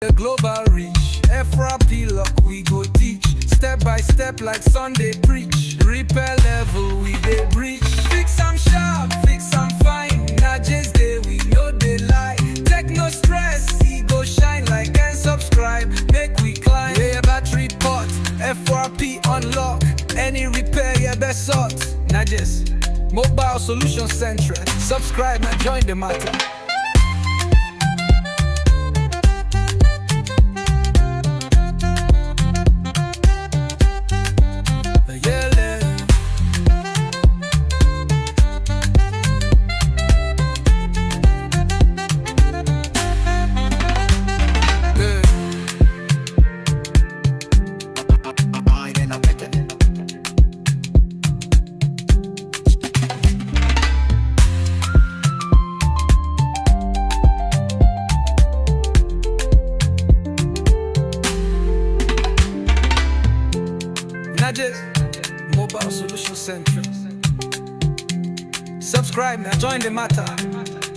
The global reach, FRP lock we go teach. Step by step like Sunday preach. Repair level we dey breach. Fix am sharp, fix am fine. Not just day we know they lie. Take no stress, he go shine like and subscribe. Make we climb. Yeah, battery pot, FRP unlock. Any repair, yeah, best sort. Not just Mobile Solution Central. Subscribe and join the matter. Not just Mobile Solution Central. Subscribe now, join the matter.